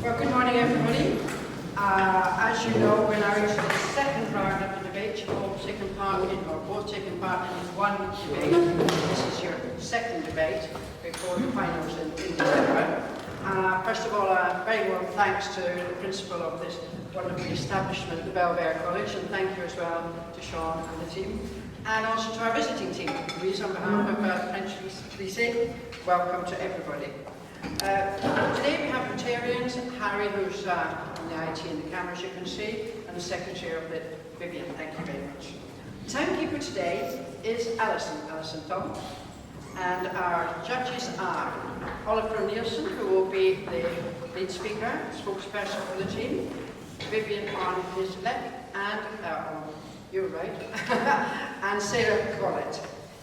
Well, good morning, everybody. As you know, we're now into the second round of the debate. You've all taken part in, or both taken part in one debate. This is your second debate before the finals in December. First of all, a very warm thanks to the principal of this wonderful establishment, the Bellver College, and thank you as well to Sean and the team. And also to our visiting team, Louise, on behalf of French Lycee. Welcome to everybody. Today we have Rotarians, Harry, who's on the IT and the cameras you can see, and the Secretary of it, Vivian. Thank you very much. Timekeeper today is Alison Tom, and our judges are Oliver Nielsen, who will be the lead speaker, spokesperson for the team, Vivian on his left, and you're right, and Sarah Collett.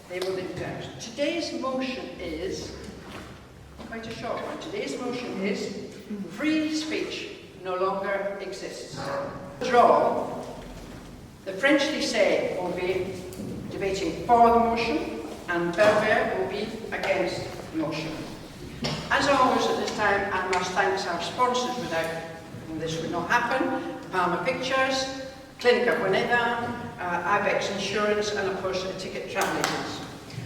They will be judged. Today's motion is quite a short one. Today's motion is free speech no longer exists. Draw. The French Lycée will be debating for the motion, and Bellver will be against the motion. As always at this time, I must thank our sponsors, without whom this would not happen: Palmer Pictures, Clínica Boneda, Ibex Insurance, and of course the Ticket Travel Agents.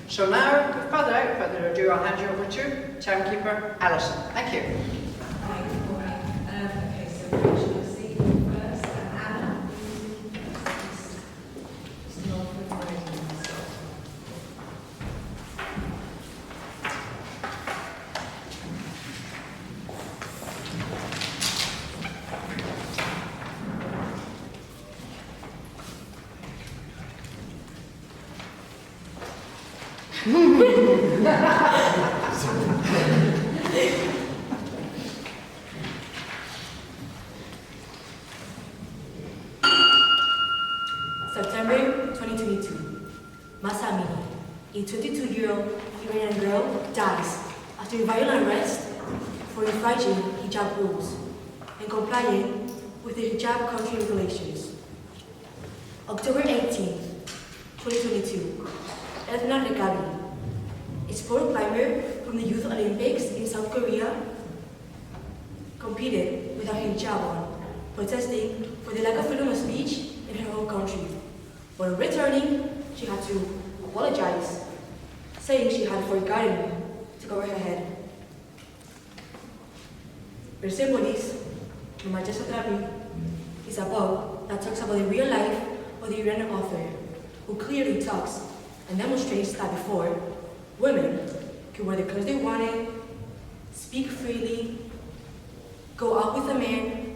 So now, without further ado, I'll hand you over to Timekeeper Alison. Thank you. Hi, good morning. Okay, so Rachel will see you first, and Anna, just not with the ratings. September 2022. Masami, a 22-year-old Iranian girl, dies after a violent arrest for infringing hijab rules and complying with the hijab country regulations. October 18, 2022. Edna Regabi, a sport climber from the Youth Olympics in South Korea, competed without her hijab on, protesting for the lack of freedom of speech in her home country. But returning, she had to apologize, saying she had forgotten to cover her head. Persepolis, the Manchester Therapy, is a book that talks about the real life of the Iranian author, who clearly talks and demonstrates that before, women could wear the clothes they wanted, speak freely, go out with a man,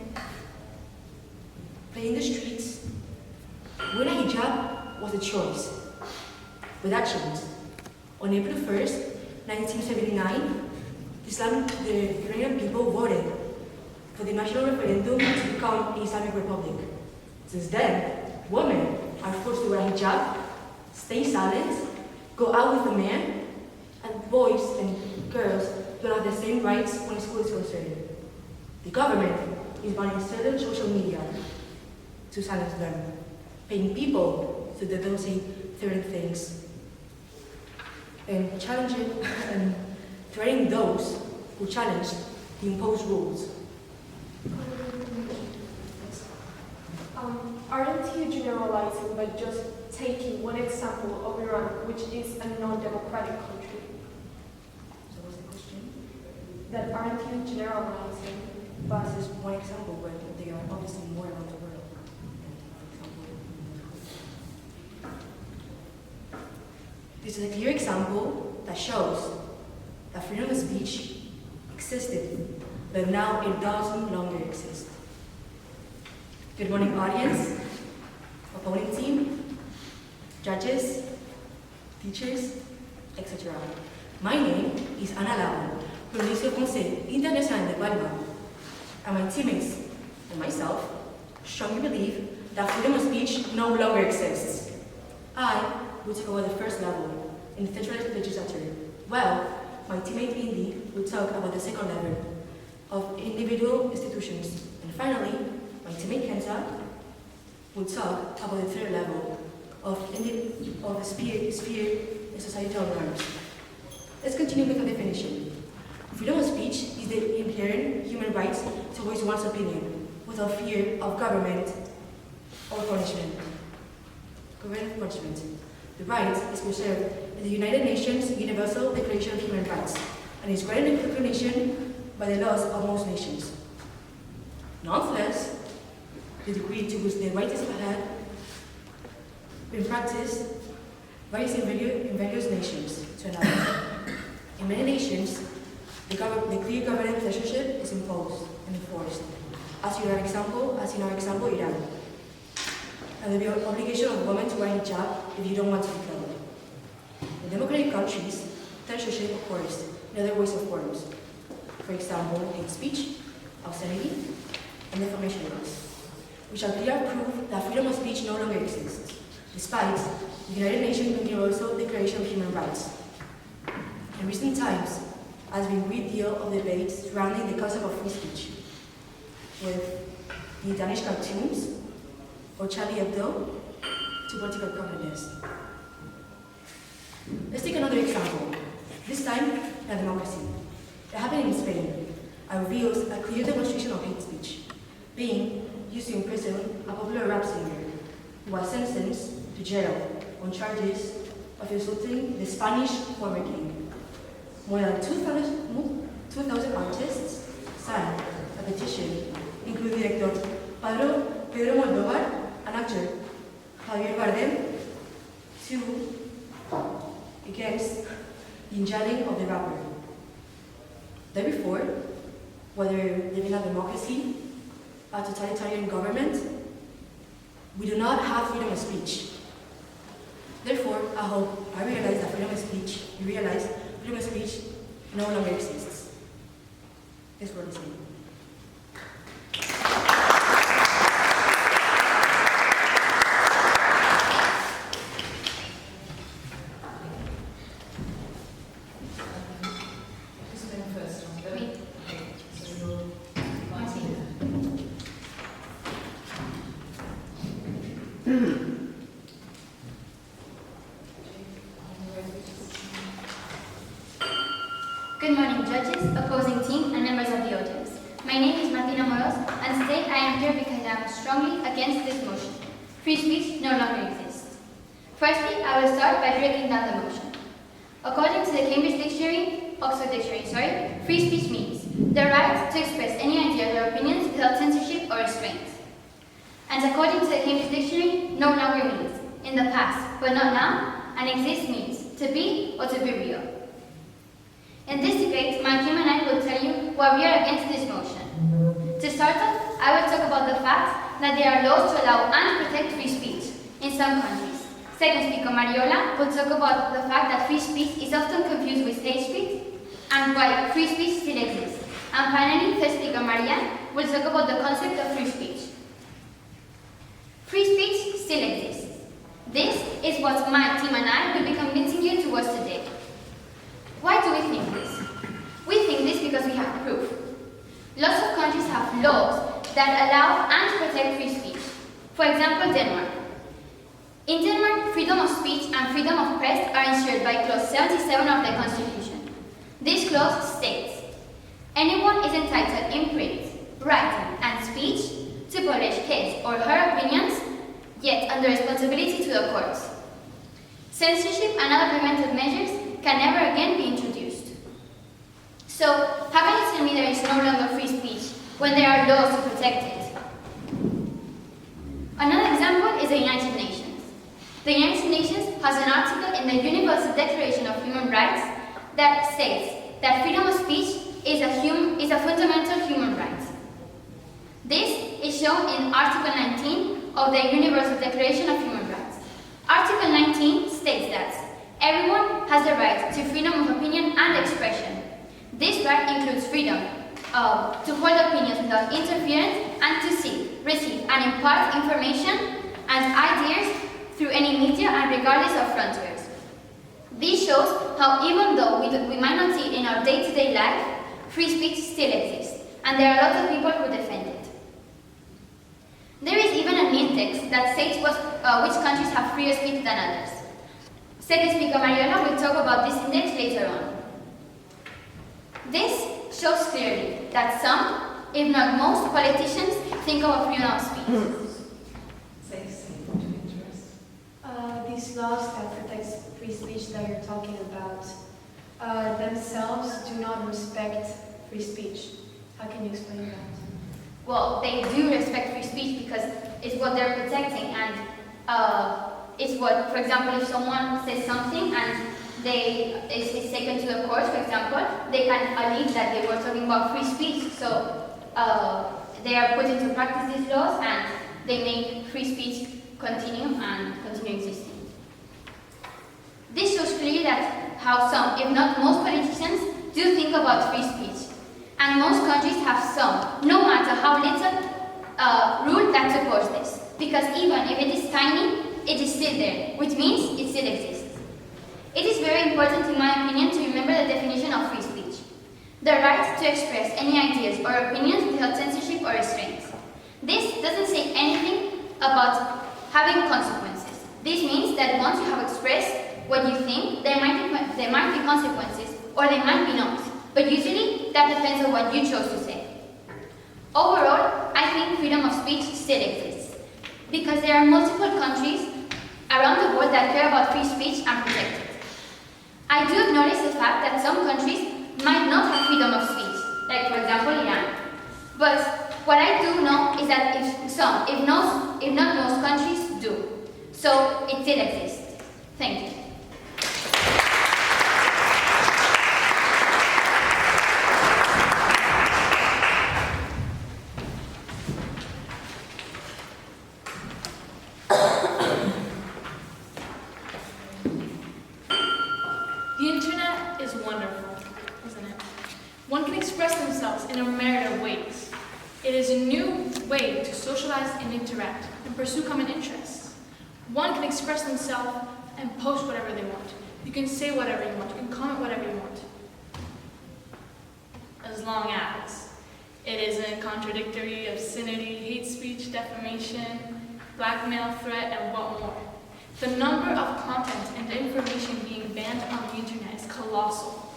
play in the streets. Wearing a hijab was a choice. But that changed. On April 1st, 1979, the Iranian people voted for the national referendum to become an Islamic republic. Since then, women are forced to wear a hijab, stay silent, go out with a man, and boys and girls don't have the same rights when school is concerned. The government is banning certain social media to silence them, paying people so they don't say certain things, and challenging and threatening those who challenge the imposed rules. Aren't you generalizing by just taking one example of Iran, which is a non-democratic country? So what's the question? That aren't you generalizing? But this is one example, but there are obviously more around the world. This is a clear example that shows that freedom of speech existed, but now it doesn't longer exist. Good morning, audience, opponent team, judges, teachers, etc. My name is Ana Lago, from the Lycée Conseil International de Palma, and my teammates and myself strongly believe that freedom of speech no longer exists. I will take over the first level in the centralized legislature, while my teammate Indy will talk about the second level of individual institutions, and finally, my teammate Kenza will talk about the third level of sphere and societal norms. Let's continue with the definition. Freedom of speech is the inherent human right to voice one's opinion without fear of government or punishment. The right is preserved in the United Nations Universal Declaration of Human Rights and is granted recognition by the laws of most nations. Nonetheless, the degree to which the right is had been practiced varies in various nations to another. In many nations, the clear government censorship is imposed and enforced, as in our example, Iran. And the obligation of women to wear hijab if you don't want to be killed. In democratic countries, censorship occurs in other ways or forms. For example, hate speech, obscenity, and defamation laws, which are clear proof that freedom of speech no longer exists, despite the United Nations Universal Declaration of Human Rights. In recent times, has been a great deal of debate surrounding the concept of free speech, with the Danish cartoons or Charlie Hebdo to political correctness. Let's take another example, this time in a democracy. It happened in Spain and reveals a clear demonstration of hate speech, being used to imprison a popular rap singer who was sentenced to jail on charges of insulting the Spanish former king. More than 2,000 artists signed a petition, including director Pedro Moldovar and actor Javier Bardem, against the injailing of the rapper. Therefore, whether living in a democracy, a totalitarian government, we do not have freedom of speech. Therefore, I hope I realize that freedom of speech no longer exists. This word is me. Good morning, judges, opposing team, and members of the audience. My name is Martina Moros, and today I am here because I am strongly against this motion. Free speech no longer exists. Firstly, I will start by breaking down the motion. According to the Oxford Dictionary, free speech means the right to express any ideas or opinions without censorship or restraint. And according to the Cambridge Dictionary, no longer means in the past, but not now, and exist means to be or to be real. In this debate, my team and I will tell you why we are against this motion. To start off, I will talk about the fact that there are laws to allow and protect free speech in some countries. Second speaker Mariola will talk about the fact that free speech is often confused with hate speech and why free speech still exists. And finally, third speaker Marianne will talk about the concept of free speech. Free speech still exists. This is what my team and I will be convincing you towards today. Why do we think this? We think this because we have proof. Lots of countries have laws that allow and protect free speech. For example, Denmark. In Denmark, freedom of speech and freedom of press are ensured by Clause 77 of the Constitution. This clause states, anyone is entitled in print, writing, and speech to publish his or her opinions, yet under responsibility to the courts. Censorship and other preventive measures can never again be introduced. So, how can you tell me there is no longer free speech when there are laws to protect it? Another example is the United Nations. The United Nations has an article in the Universal Declaration of Human Rights that states that freedom of speech is a fundamental human right. This is shown in Article 19 of the Universal Declaration of Human Rights. Article 19 states that everyone has the right to freedom of opinion and expression. This right includes freedom to hold opinions without interference and to seek, receive, and impart information and ideas through any media and regardless of frontiers. This shows how even though we might not see it in our day-to-day life, free speech still exists, and there are lots of people who defend it. There is even an index that states which countries have freer speech than others. Second speaker Mariola will talk about this index later on. This shows clearly that some if not most, politicians think about freedom of speech? These laws that protect free speech that you're talking about themselves do not respect free speech. How can you explain that? Well, they do respect free speech because it's what they're protecting, and it's what, for example, if someone says something and is taken to the court, for example, they can allege that they were talking about free speech. So they are put into practice these laws, and they make free speech continue existing. This shows clearly that how some, if not most, politicians do think about free speech. And most countries have some, no matter how little, rule that supports this. Because even if it is tiny, it is still there, which means it still exists. It is very important, in my opinion, to remember the definition of free speech. The right to express any ideas or opinions without censorship or restraints. This doesn't say anything about having consequences. This means that once you have expressed what you think, there might be consequences, or there might be not. But usually, that depends on what you chose to say. Overall, I think freedom of speech still exists, because there are multiple countries around the world that care about free speech and protect it. I do acknowledge the fact that some countries might not have freedom of speech, like for example Iran. But what I do know is that if not most countries do. So it still exists. Thank you. The internet is wonderful, isn't it? One can express themselves in a myriad of ways. It is a new way to socialize and interact and pursue common interests. One can express themselves and post whatever they want. You can say whatever you want. You can comment whatever you want. As long as it isn't contradictory, obscenity, hate speech, defamation, blackmail, threat, and what more. The number of content and information being banned on the internet is colossal.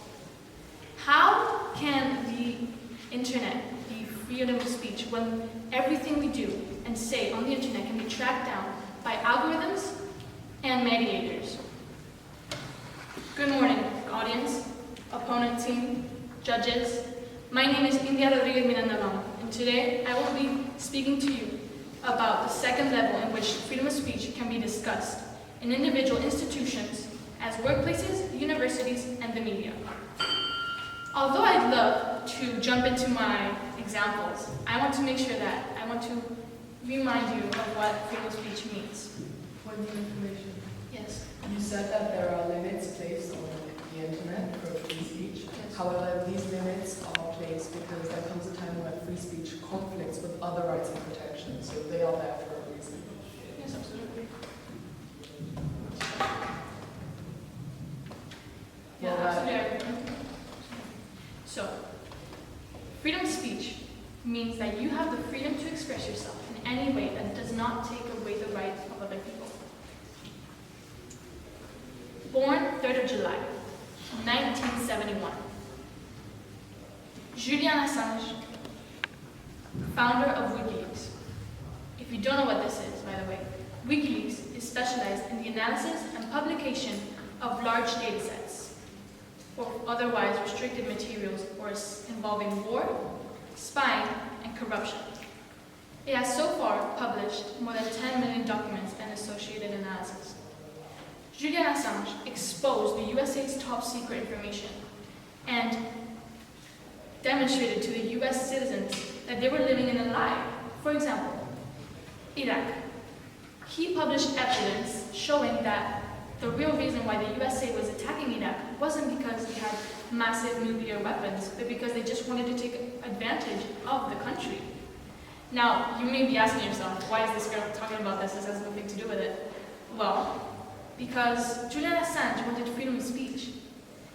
How can the internet be freedom of speech when everything we do and say on the internet can be tracked down by algorithms and mediators? Good morning, audience, opponent team, judges. My name is India Rodriguez Miranda, and today I will be speaking to you about the second level in which freedom of speech can be discussed in individual institutions as workplaces, universities, and the media. Although I'd love to jump into my examples, I want to make sure that I want to remind you of what freedom of speech means. Point of information. Yes. You said that there are limits placed on the internet for free speech. Yes. However, these limits are placed because there comes a time where free speech conflicts with other rights and protections, so they are there for a reason. Yes, absolutely. Yeah, Well, absolutely. So, freedom of speech means that you have the freedom to express yourself in any way that does not take away the rights of other people. Born 3rd of July, 1971. Julian Assange, founder of WikiLeaks. If you don't know what this is, by the way, WikiLeaks is specialized in the analysis and publication of large data sets, or otherwise restricted materials or involving war, spying, and corruption. It has so far published more than 10 million documents and associated analysis. Julian Assange exposed the USA's top secret information and demonstrated to the US citizens that they were living in a lie. For example, Iraq. He published evidence showing that the real reason why the USA was attacking Iraq wasn't because they had massive nuclear weapons, but because they just wanted to take advantage of the country. Now, you may be asking yourself, why is this girl talking about this? This has nothing to do with it. Well, because Julian Assange wanted freedom of speech.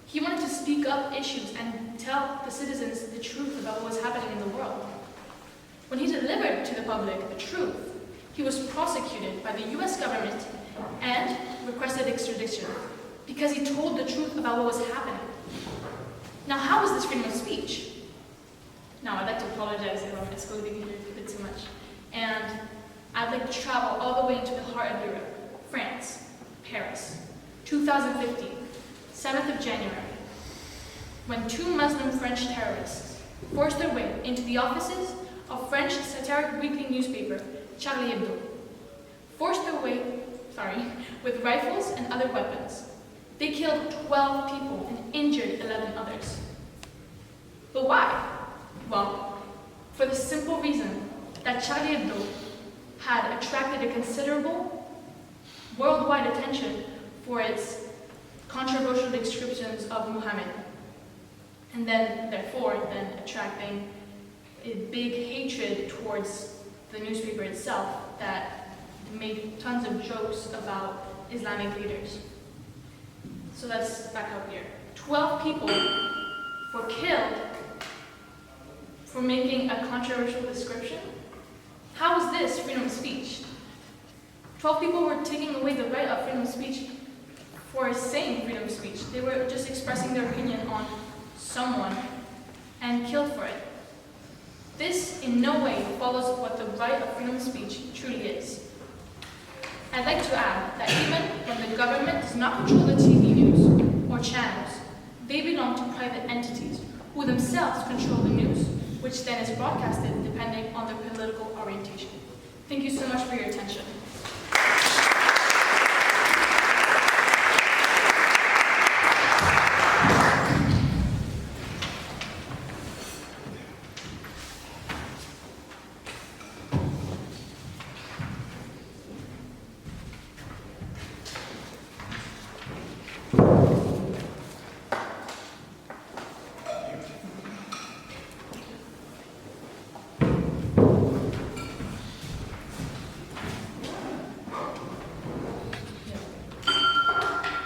He wanted to speak up issues and tell the citizens the truth about what was happening in the world. When he delivered to the public the truth, he was prosecuted by the US government and requested extradition because he told the truth about what was happening. Now, how is this freedom of speech? Now, I'd like to apologize if I'm escalating here a bit too much. And I'd like to travel all the way into the heart of Europe, France, Paris, 2015, 7th of January, when 2 Muslim French terrorists forced their way into the offices of French satiric weekly newspaper, Charlie Hebdo. Forced their way, with rifles and other weapons. They killed 12 people and injured 11 others. But why? Well, for the simple reason that Charlie Hebdo had attracted a considerable worldwide attention for its controversial descriptions of Muhammad, and therefore attracting a big hatred towards the newspaper itself that made tons of jokes about Islamic leaders. So let's back up here. 12 people were killed for making a controversial description? How is this freedom of speech? 12 people were taking away the right of freedom of speech for saying freedom of speech. They were just expressing their opinion on someone and killed for it. This in no way follows what the right of freedom of speech truly is. I'd like to add that even when the government does not control the TV news or channels, they belong to private entities who themselves control the news, which then is broadcasted depending on their political orientation. Thank you so much for your attention.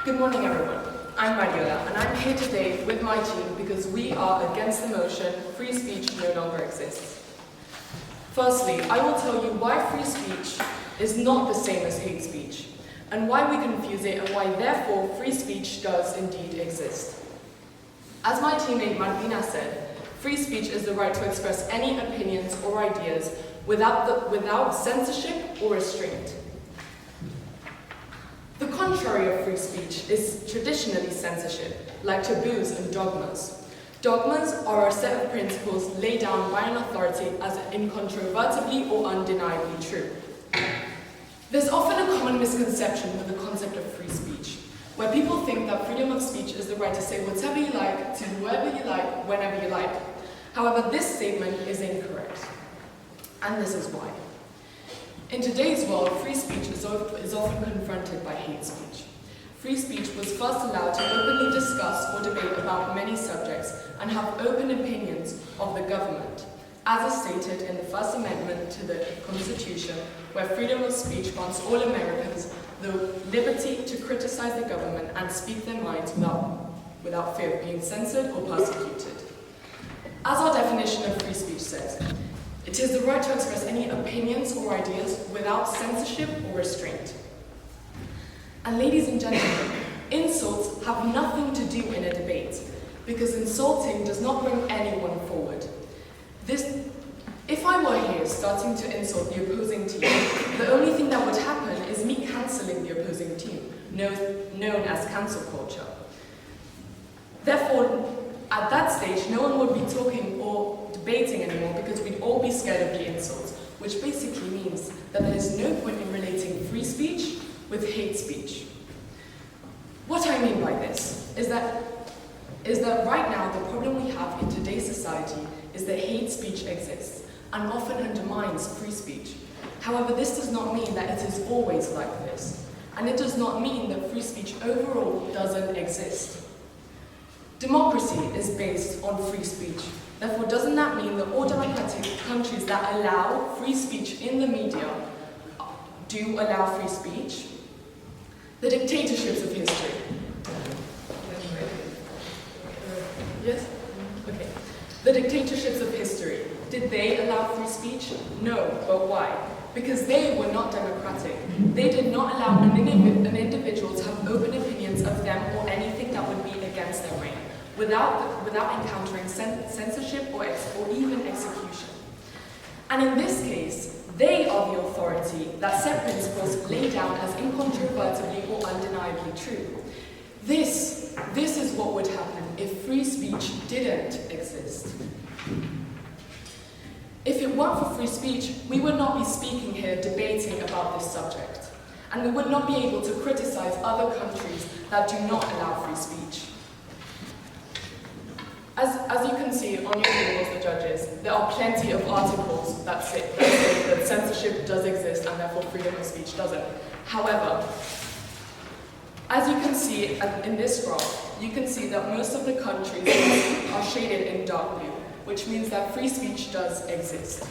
Good morning, everyone. I'm Mariola, and I'm here today with my team because we are against the motion, free speech no longer exists. Firstly, I will tell you why free speech is not the same as hate speech, and why we confuse it, and why, therefore, free speech does indeed exist. As my teammate Martina said, free speech is the right to express any opinions or ideas without censorship or restraint. The contrary of free speech is traditionally censorship, like taboos and dogmas. Dogmas are a set of principles laid down by an authority as incontrovertibly or undeniably true. There's often a common misconception with the concept of free speech, where people think that freedom of speech is the right to say whatever you like, to whoever you like, whenever you like. However, this statement is incorrect, and this is why. In today's world, free speech is often confronted by hate speech. Free speech was first allowed to openly discuss or debate about many subjects and have open opinions of the government, as is stated in the First Amendment to the Constitution, where freedom of speech grants all Americans the liberty to criticize the government and speak their minds without fear of being censored or persecuted. As our definition of free speech says, it is the right to express any opinions or ideas without censorship or restraint. And ladies and gentlemen, insults have nothing to do in a debate, because insulting does not bring anyone forward. If I were here starting to insult the opposing team, the only thing that would happen is me cancelling the opposing team, known as cancel culture. Therefore, at that stage, no one would be talking or debating anymore because we'd all be scared of the insults, which basically means that there is no point in relating free speech with hate speech. What I mean by this is that right now the problem we have in today's society is that hate speech exists and often undermines free speech. However, this does not mean that it is always like this, and it does not mean that free speech overall doesn't exist. Democracy is based on free speech. Therefore, doesn't that mean that all democratic countries that allow free speech in the media do allow free speech? The dictatorships of history. Yes? Okay. The dictatorships of history, did they allow free speech? No, but why? Because they were not democratic. They did not allow an individual to have open opinions of them or anything that would be against their reign, without encountering censorship or even execution. And in this case, they are the authority that set principles laid down as incontrovertibly or undeniably true. This is what would happen if free speech didn't exist. If it weren't for free speech, we would not be speaking here debating about this subject, and we would not be able to criticize other countries that do not allow free speech. As you can see on your tables, the judges, there are plenty of articles that say that censorship does exist and therefore freedom of speech doesn't. However, as you can see in this graph, you can see that most of the countries are shaded in dark blue, which means that free speech does exist.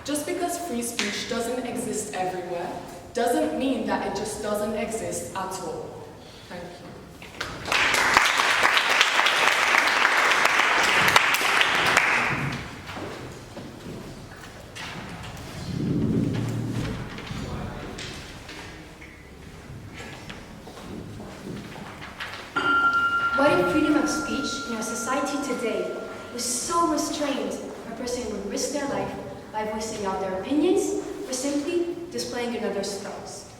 Just because free speech doesn't exist everywhere, doesn't mean that it just doesn't exist at all. Thank you. What if freedom of speech in our society today was so restrained, a person would risk their life by voicing out their opinions or simply displaying another's thoughts?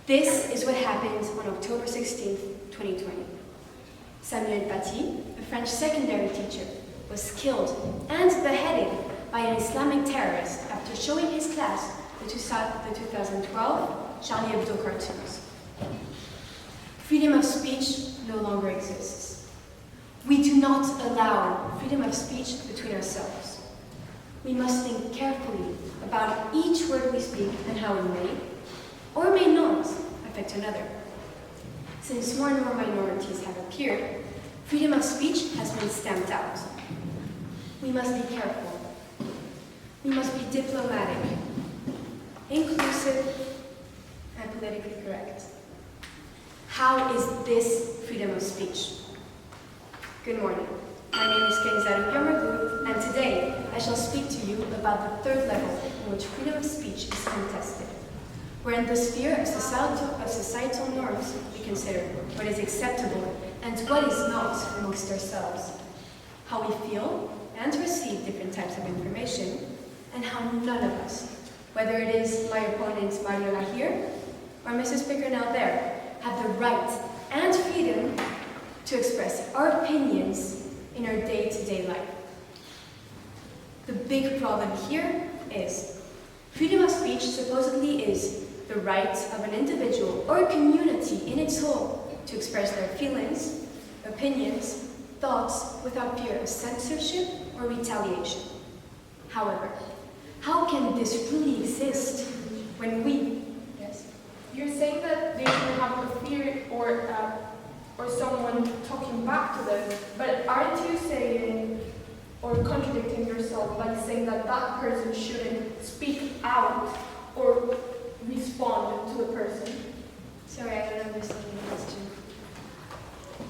This is what happened on October 16, 2020. Samuel Paty, a French secondary teacher, was killed and beheaded by an Islamic terrorist after showing his class the 2012 Charlie Hebdo cartoons. Freedom of speech no longer exists. We do not allow freedom of speech between ourselves. We must think carefully about each word we speak and how it may, or may not, affect another. Since more and more minorities have appeared, freedom of speech has been stamped out. We must be careful. We must be diplomatic, inclusive, and politically correct. How is this freedom of speech? Good morning. My name is Kenzaru Yomagu, and today I shall speak to you about the third level in which freedom of speech is contested, where in the sphere of societal norms we consider what is acceptable and what is not amongst ourselves, how we feel and receive different types of information, and how none of us, whether it is my opponent Mariola here or Mrs. Pickernell there, have the right and freedom to express our opinions in our day-to-day life. The big problem here is freedom of speech supposedly is the right of an individual or a community in its whole to express their feelings, opinions, thoughts without fear of censorship or retaliation. However, how can this really exist when we... Yes? You're saying that they should have a fear or someone talking back to them, but aren't you saying or contradicting yourself by saying that that person shouldn't speak out or respond to the person? Sorry, I don't understand the question.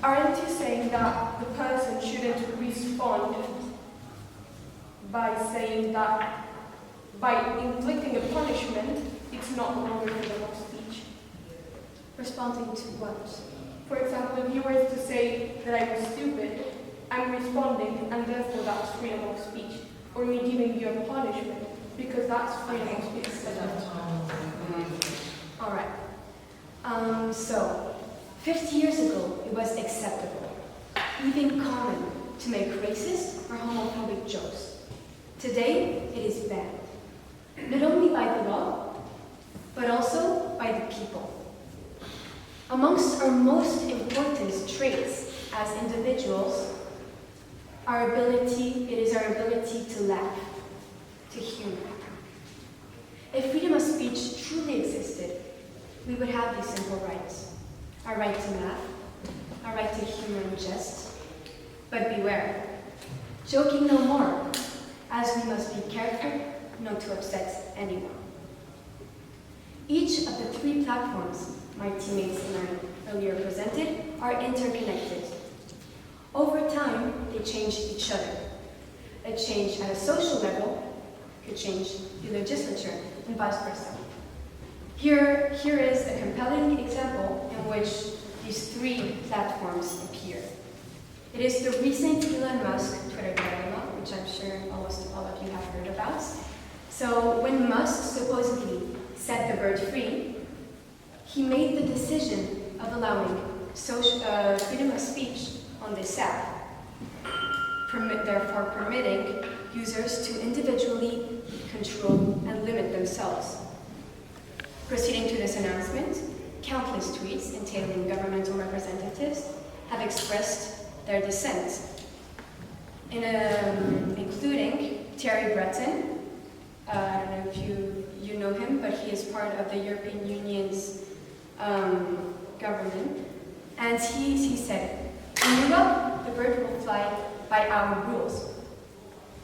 Aren't you saying that the person shouldn't respond by saying that by inflicting a punishment, it's not longer freedom of speech? Responding to what? For example, if you were to say that I was stupid, I'm responding, and therefore that's freedom of speech. Or me giving you a punishment, because that's freedom of speech. All right. So, 50 years ago, it was acceptable, even common, to make racist or homophobic jokes. Today, it is banned, not only by the law, but also by the people. Amongst our most important traits as individuals, it is our ability to laugh, to humor. If freedom of speech truly existed, we would have these simple rights. Our right to laugh, our right to humor and jest. But beware, joking no more, as we must be careful not to upset anyone. Each of the three platforms my teammates and I earlier presented are interconnected. Over time, they change each other. A change at a social level could change the legislature and vice versa. Here is a compelling example in which these three platforms appear. It is the recent Elon Musk Twitter dilemma, which I'm sure almost all of you heard about. So when Musk supposedly set the bird free, he made the decision of allowing freedom of speech on this app, therefore permitting users to individually control and limit themselves. Proceeding to this announcement, countless tweets entailing governmental representatives have expressed their dissent, including Thierry Breton. I don't know if you know him, but he is part of the European Union's government. And he said, in Europe, the bird will fly by our rules.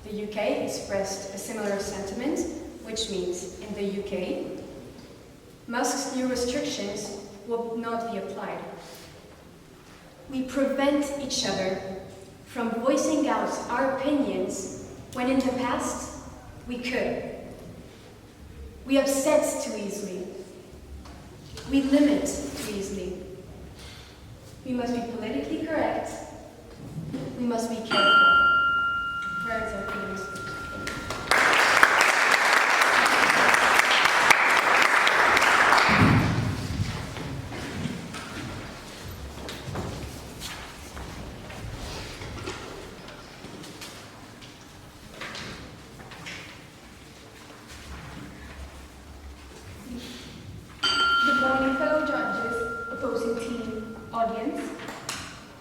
The UK expressed a similar sentiment, which means in the UK, Musk's new restrictions will not be applied. We prevent each other from voicing out our opinions when in the past we could. We upset too easily. We limit too easily. We must be politically correct. We must be careful. Where is our freedom of speech? Good morning, fellow judges, opposing team, audience.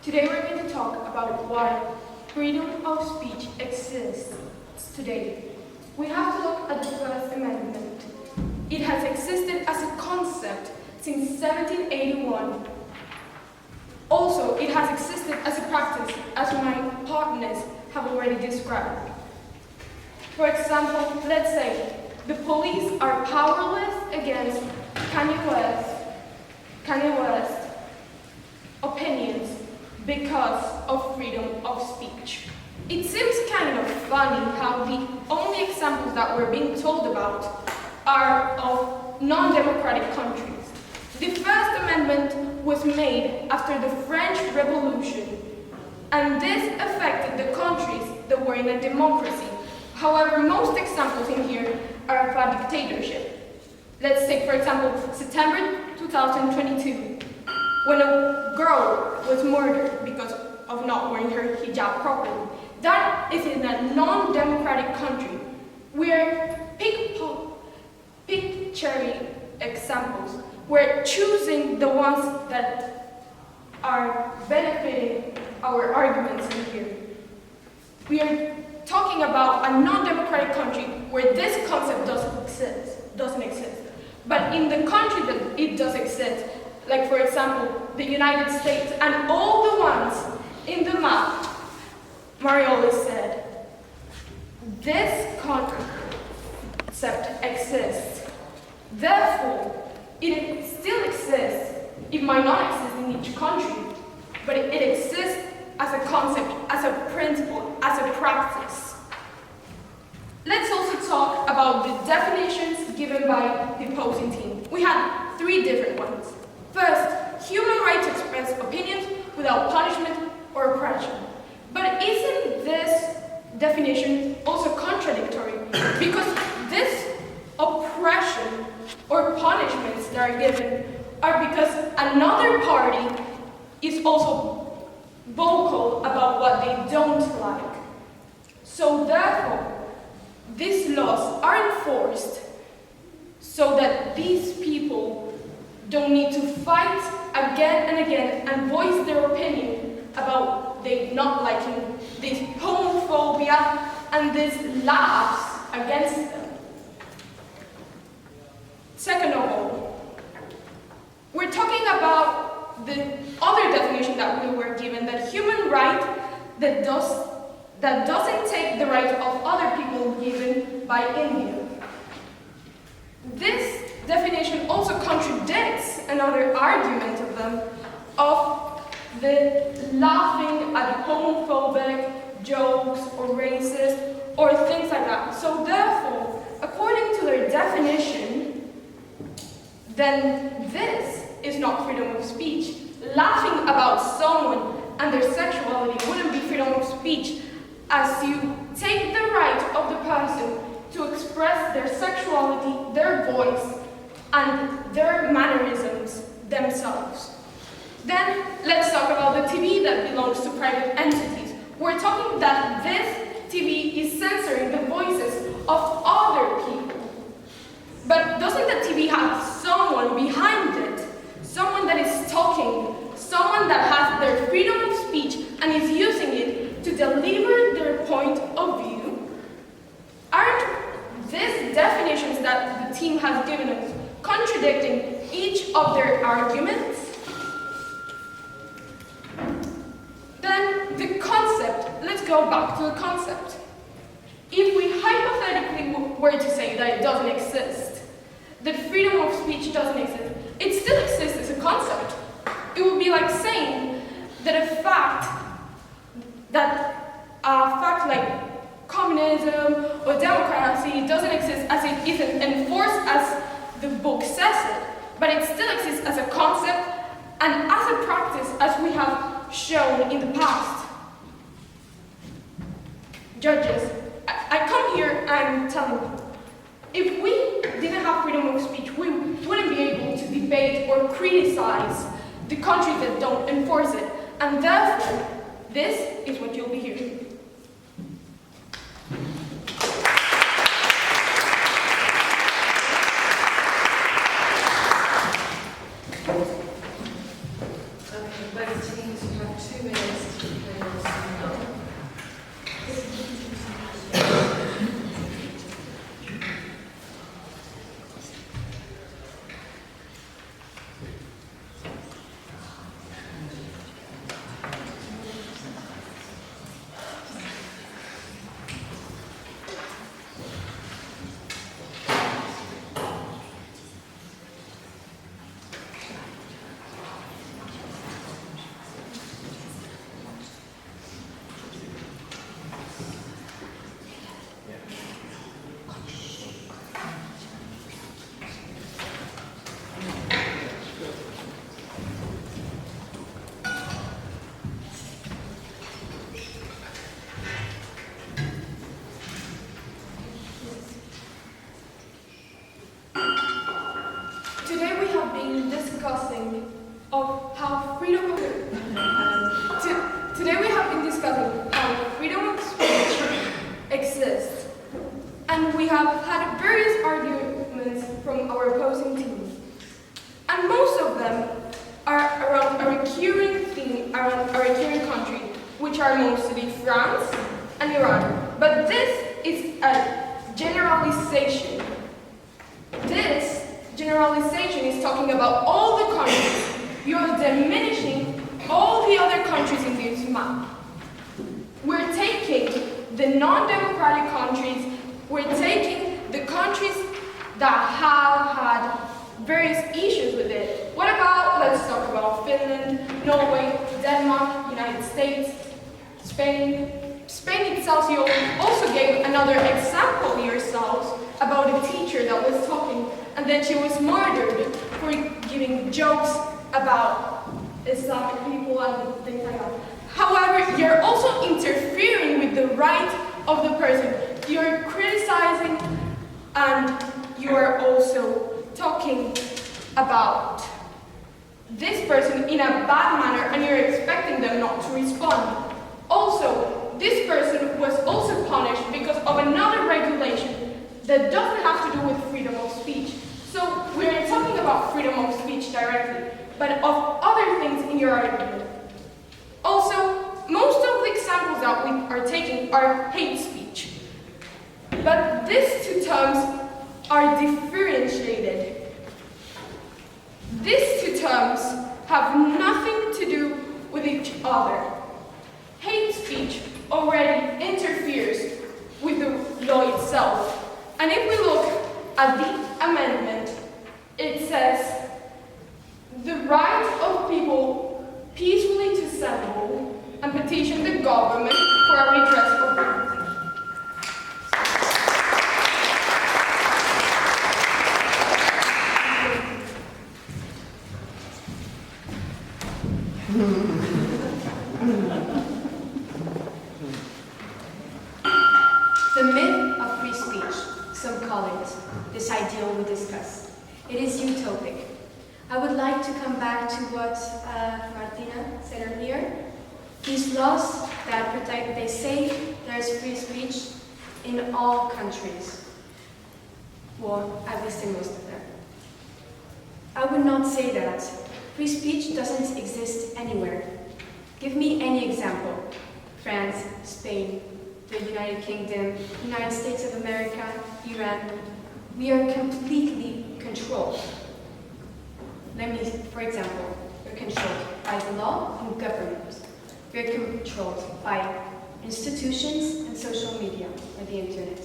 Today we're going to talk about why freedom of speech exists today. We have to look at the First Amendment. It has existed as a concept since 1781. Also, it has existed as a practice, as my partners have already described. For example, let's say the police are powerless against Kanye West opinions because of freedom of speech. It seems kind of funny how the only examples that we're being told about are of non-democratic countries. The First Amendment was made after the French Revolution, and this affected the countries that were in a democracy. However, most examples in here are of a dictatorship. Let's take, for example, September 2022, when a girl was murdered because of not wearing her hijab properly. That is in a non-democratic country. We're pick cherry examples. We're choosing the ones that are benefiting our arguments in here. We are talking about a non-democratic country where this concept doesn't exist. But in the country that it does exist, like for example, the United States, and all the ones in the map, Marioli said, this concept exists. Therefore, it still exists. It might not exist in each country, but it exists as a concept, as a principle, as a practice. Let's also talk about the definitions given by the opposing team. We had 3 different ones. First, human right to express opinions without punishment or oppression. But isn't this definition also contradictory? Because this oppression or punishments that are given are because another party is also vocal about what they don't like. So therefore, these laws are enforced so that these people don't need to fight again and again and voice their opinion about they not liking this homophobia and this laughs against them. Second of all, we're talking about the other definition that we were given, that human right that doesn't take the right of other people given by India. This definition also contradicts another argument of them of the laughing at homophobic jokes or racist or things like that. So therefore, according to their definition, then this is not freedom of speech. Laughing about someone and their sexuality wouldn't be freedom of speech, as you take the right of of the person to express their sexuality, their voice, and their mannerisms themselves. Then let's talk about the TV that belongs to private entities. We're talking that this TV is censoring the voices of other people. But doesn't the TV have someone behind it? Someone that is talking, someone that has their freedom of speech and is using it to deliver their point of view? Aren't these definitions that the team has given us contradicting each of their arguments? Then the concept, let's go back to the concept. If we hypothetically were to say that it doesn't exist, that freedom of speech doesn't exist, it still exists as a concept. It would be like saying that a fact like communism or democracy doesn't exist as it isn't enforced as the book says it, but it still exists as a concept and as a practice as we have shown in the past. Judges, I come here and tell you, if we didn't have freedom of speech, we wouldn't be able to debate or criticize the countries that don't enforce it. And therefore, this is what you'll be hearing. Okay, both teams, you have 2 minutes to prepare your seminar. Today we have been discussing of how freedom of speech exists, and we have had various arguments from our opposing team, and most of them are around a recurring theme around a recurring country, which are mostly France and Iran. But this is a generalization. This generalization is talking about all the countries. You're diminishing all the other countries in this map. We're taking the non-democratic countries, we're taking the countries that have had various issues with it. What about, let's talk about Finland, Norway, Denmark, United States, Spain. Spain itself, you also gave another example yourselves about a teacher that was talking and then she was murdered for giving jokes about Islamic people and things like that. However, you're also interfering with the right of the person. You're criticizing and you are also talking about this person in a bad manner and you're expecting them not to respond. Also, this person was also punished because of another regulation that doesn't have to do with freedom of speech. So we're talking about freedom of speech directly, but of other things in your argument. Also, most of the examples that we are taking are hate speech. But these two terms are differentiated. These two terms have nothing to do with each other. Hate speech already interferes with the law itself. And if we look at the amendment, it says the right of people peacefully to assemble and petition the government for a redress of grievances. The myth of some call it, this ideal we discuss. It is utopic. I would like to come back to what Martina said earlier. These laws that protect, they say there's free speech in all countries. Well, at least in most of them. I would not say that. Free speech doesn't exist anywhere. Give me any example. France, Spain, the United Kingdom, United States of America, Iran. We are completely controlled. For example, we're controlled by the law and government. We're controlled by institutions and social media, or the internet.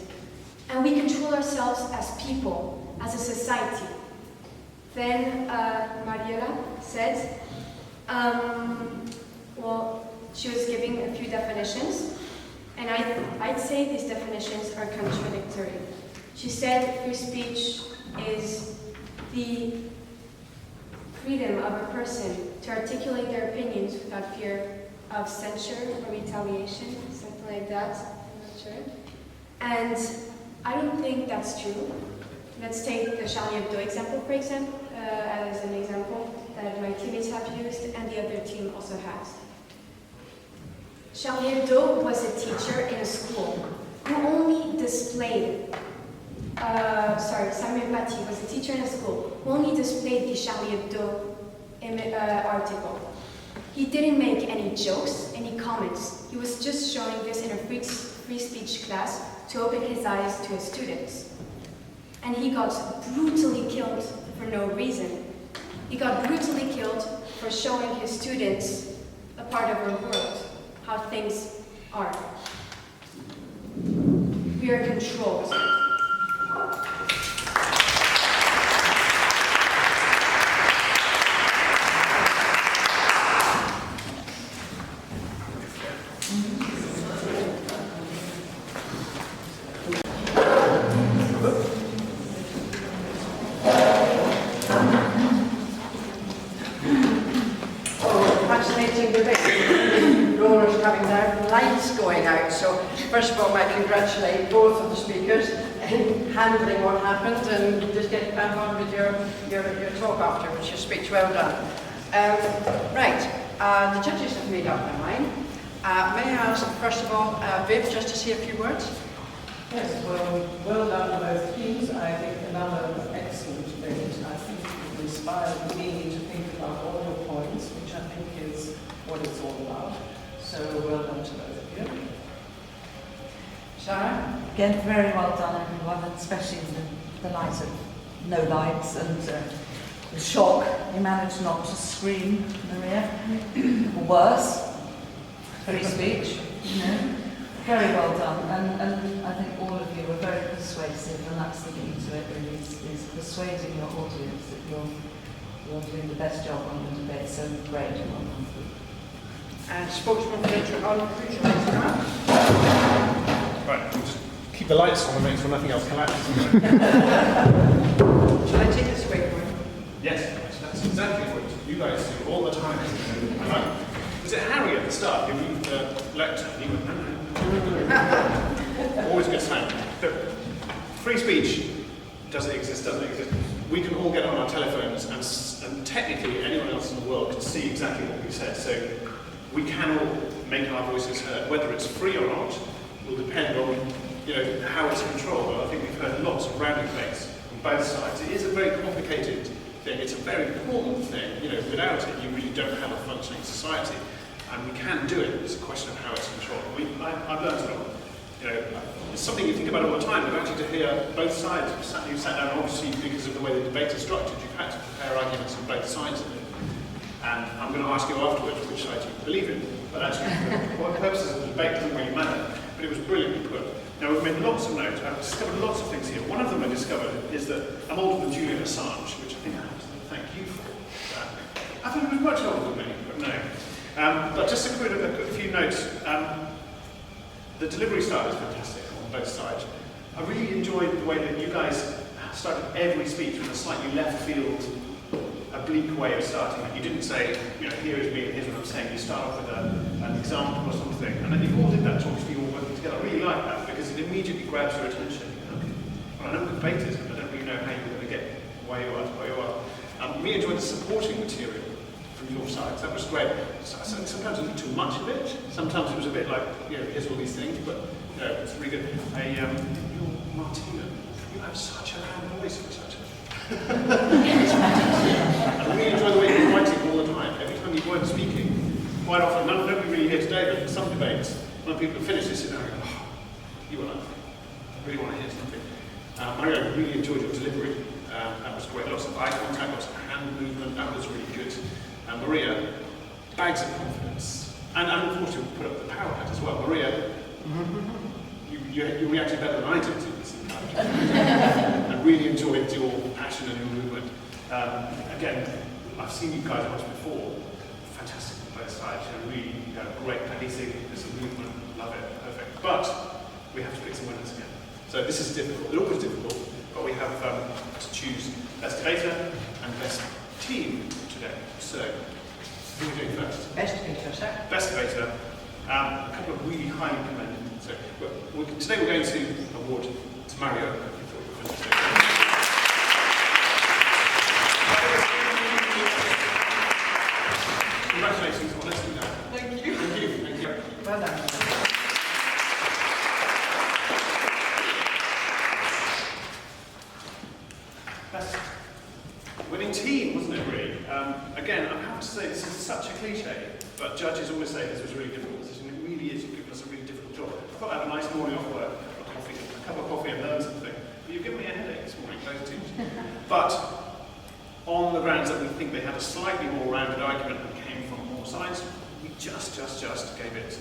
And we control ourselves as people, as a society. Then Mariela said, well, she was giving a few definitions, and I'd say these definitions are contradictory. She said free speech is the freedom of a person to articulate their opinions without fear of censure or retaliation, something like that, I'm not sure. And I don't think that's true. Let's take the Charlie Hebdo example, for example, as an example that my teammates have used and the other team also has. Charlie Hebdo was a teacher in a school who only displayed, Samuel Paty was a teacher in a school who only displayed the Charlie Hebdo article. He didn't make any jokes, any comments. He was just showing this in a free speech class to open his eyes to his students. And he got brutally killed for no reason. He got brutally killed for showing his students a part of our world, how things are. We are controlled. First of all, I congratulate both of the speakers in handling what happened and just getting back on with your talk afterwards, your speech. Well done. The judges have made up their mind. May I ask, first of all, Viv, just to say a few words? Yes, well done to both teams. I think another excellent debate. I think it inspired me to think about all your points, which I think is what it's all about. So well done to both of you. Sarah? Again, very well done, everyone, especially in the light of no lights and the shock. You managed not to scream, Maria, or worse, free speech, you know. Very well done, and I think all of you were very persuasive, and that's the key to it, really, is persuading your audience that you're doing the best job on the debate, so great, well done. And spokesman for the Right, we'll just keep the lights on and make sure nothing else collapses. Shall I take this away for you? Yes, that's exactly what you guys do all the time. Was it Harry at the start who moved the lectern? He went, always gets home. But free speech, does it exist, doesn't it exist? We can all get on our telephones and technically anyone else in the world can see exactly what we said. So we can all make our voices heard. Whether it's free or not will depend on how it's controlled. But I think we've heard lots of rounding debates on both sides. It is a very complicated thing. It's a very important thing. Without it, you really don't have a functioning society. And we can do it. It's a question of how it's controlled. I've learned a lot. It's something you think about all the time, but actually to hear both sides, you sat down, obviously because of the way the debate is structured, you've had to prepare arguments on both sides of it. And I'm going to ask you afterwards which side you believe in, but actually for the purposes of the debate doesn't really matter, but it was brilliantly put. Now we've made lots of notes, I've discovered lots of things here. One of them I discovered is that I'm older than Julian Assange, which I think I have to thank you for. I thought he was much older than me, but no. But just to put a few notes, the delivery style is fantastic on both sides. I really enjoyed the way that you guys started every speech with a slightly left field, oblique way of starting it. You didn't say, here is me and here's what I'm saying. You start off with an example or something, and then you all did that talk to you all working together. I really like that because it immediately grabs your attention. Okay. Right. debaters, but I don't really know how you're going to get where you are. We enjoyed the supporting material from your side. That was great. Sometimes a little too much of it. Sometimes it was a bit like, here's all these things, but it's really good. Martina, you have such a loud voice for such a... I really enjoy the way you're writing all the time. Every time you weren't speaking, quite often, nobody really here today, but in some debates, when people have finished, they sit down and go, you were like, I really want to hear something. Maria, I really enjoyed your delivery. That was great. Lots of eye contact, lots of hand movement. That was really good. Maria, bags of confidence. And unfortunately, we put up the power hat as well. Maria, you reacted better than I did to this. I really enjoyed your passion and your movement. Again, I've seen you guys once before. Fantastic on both sides. Really great pacing. There's a movement. Love it. Perfect. But we have to pick some winners again. So this is difficult. It's always difficult. But we have to choose best debater and best team today. So, who are we doing first? Best debater, sir. Best debater. A couple of really highly commended. So, today we're going to award to Mario. Congratulations on let's do that. Thank you. Thank you. Thank you. Well done. Best winning team, wasn't it, really? Again, I have to say, this is such a cliche, but judges always say this was a really difficult decision. It really is. You've given us a really difficult job. I thought I had a nice morning off work, a cup of coffee and learn something. But you've given me a headache this morning, those two. But on the grounds that we think they had a slightly more rounded argument and came from all sides, we just gave it